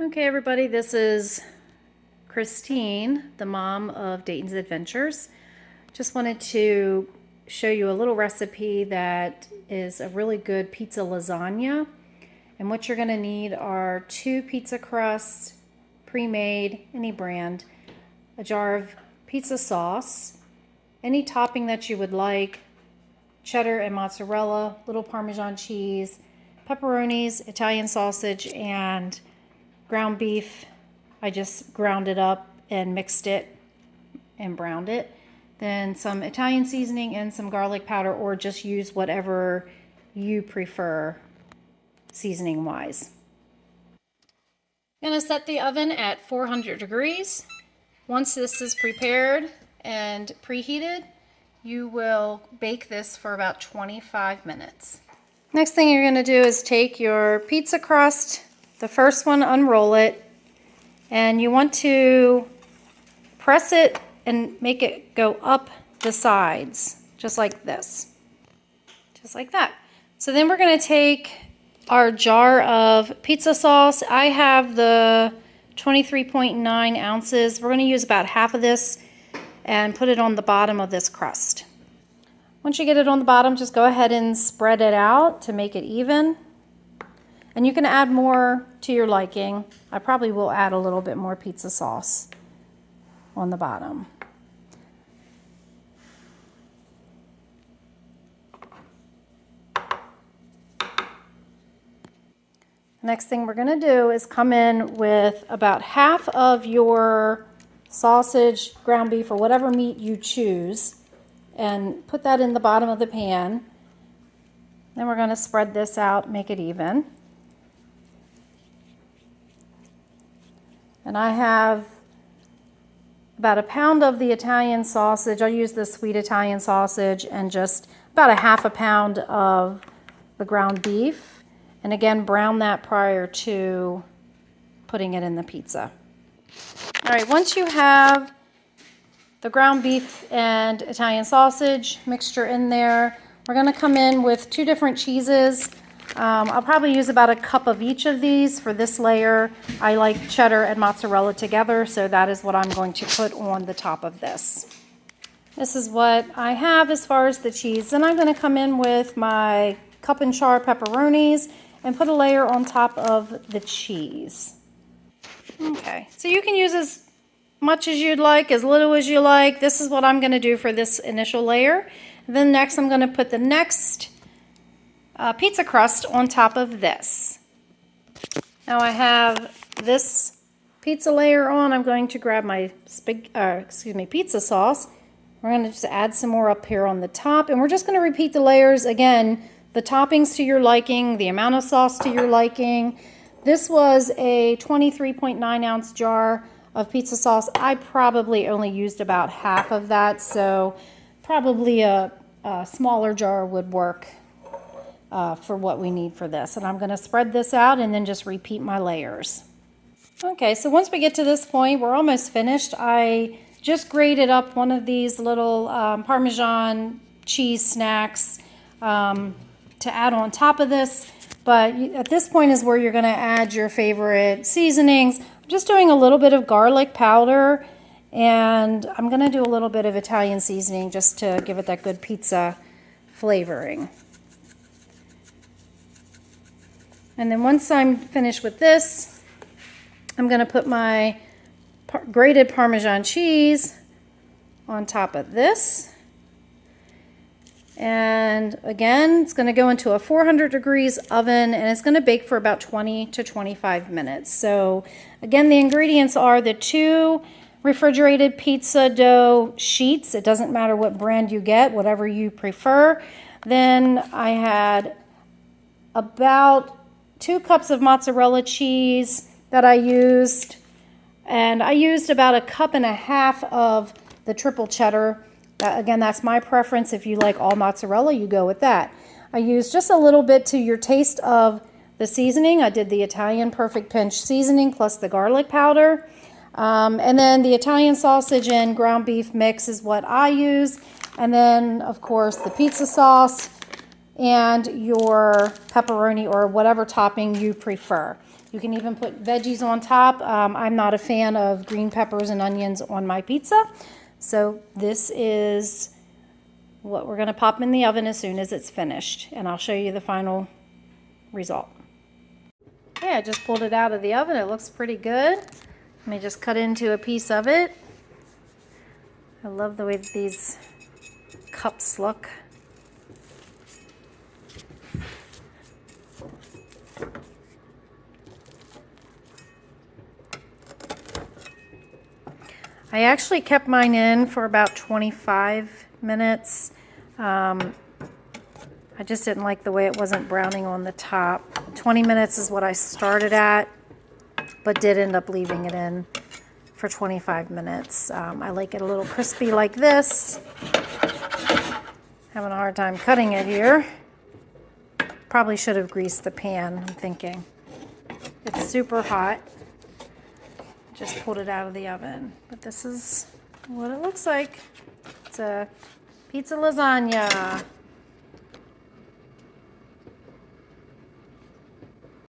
Okay, everybody, this is Christine, the mom of Dayton's Adventures. Just wanted to show you a little recipe that is a really good pizza lasagna. And what you're going to need are 2 pizza crusts, pre-made, any brand, a jar of pizza sauce, any topping that you would like, cheddar and mozzarella, little Parmesan cheese, pepperonis, Italian sausage, and ground beef. I just ground it up and mixed it and browned it. Then some Italian seasoning and some garlic powder, or just use whatever you prefer seasoning wise. I'm going to set the oven at 400 degrees. Once this is prepared and preheated, you will bake this for about 25 minutes. Next thing you're going to do is take your pizza crust, the first one, unroll it, and you want to press it and make it go up the sides, just like this, just like that. So then we're going to take our jar of pizza sauce. I have the 23.9 ounces. We're going to use about half of this and put it on the bottom of this crust. Once you get it on the bottom, just go ahead and spread it out to make it even. And you can add more to your liking. I probably will add a little bit more pizza sauce on the bottom. Next thing we're going to do is come in with about half of your sausage, ground beef, or whatever meat you choose, and put that in the bottom of the pan. Then we're going to spread this out, make it even. And I have about a pound of the Italian sausage. I use the sweet Italian sausage, and just about a half a pound of the ground beef. And again, brown that prior to putting it in the pizza. All right, once you have the ground beef and Italian sausage mixture in there, we're going to come in with 2 different cheeses. I'll probably use about a cup of each of these for this layer. I like cheddar and mozzarella together, so that is what I'm going to put on the top of this. This is what I have as far as the cheese. Then I'm going to come in with my cup and char pepperonis and put a layer on top of the cheese. Okay, so you can use as much as you'd like, as little as you like. This is what I'm going to do for this initial layer. And then next I'm going to put the next pizza crust on top of this. Now I have this pizza layer on. I'm going to grab my pizza sauce. We're going to just add some more up here on the top, and we're just going to repeat the layers again. The toppings to your liking, the amount of sauce to your liking. This was a 23.9 ounce jar of pizza sauce. I probably only used about half of that, so probably a smaller jar would work for what we need for this. And I'm going to spread this out and then just repeat my layers. Okay, so once we get to this point, we're almost finished. I just grated up one of these little Parmesan cheese snacks to add on top of this. But at this point is where you're going to add your favorite seasonings. I'm just doing a little bit of garlic powder, and I'm going to do a little bit of Italian seasoning just to give it that good pizza flavoring. And then once I'm finished with this, I'm going to put my grated Parmesan cheese on top of this. And again, it's going to go into a 400 degrees oven, and it's going to bake for about 20 to 25 minutes. So again, the ingredients are the 2 refrigerated pizza dough sheets. It doesn't matter what brand you get, whatever you prefer. Then I had about 2 cups of mozzarella cheese that I used, and I used about a cup and a half of the triple cheddar. Again, that's my preference. If you like all mozzarella, you go with that. I used just a little bit to your taste of the seasoning. I did the Italian Perfect Pinch seasoning plus the garlic powder. And then the Italian sausage and ground beef mix is what I use. And then, of course, the pizza sauce and your pepperoni or whatever topping you prefer. You can even put veggies on top. I'm not a fan of green peppers and onions on my pizza. So this is what we're gonna pop in the oven as soon as it's finished. And I'll show you the final result. Okay, I just pulled it out of the oven. It looks pretty good. Let me just cut into a piece of it. I love the way that these cups look. I actually kept mine in for about 25 minutes. I just didn't like the way it wasn't browning on the top. 20 minutes is what I started at, but did end up leaving it in for 25 minutes. I like it a little crispy like this. Having a hard time cutting it here. Probably should have greased the pan, I'm thinking. It's super hot. Just pulled it out of the oven. But this is what it looks like. It's a pizza lasagna.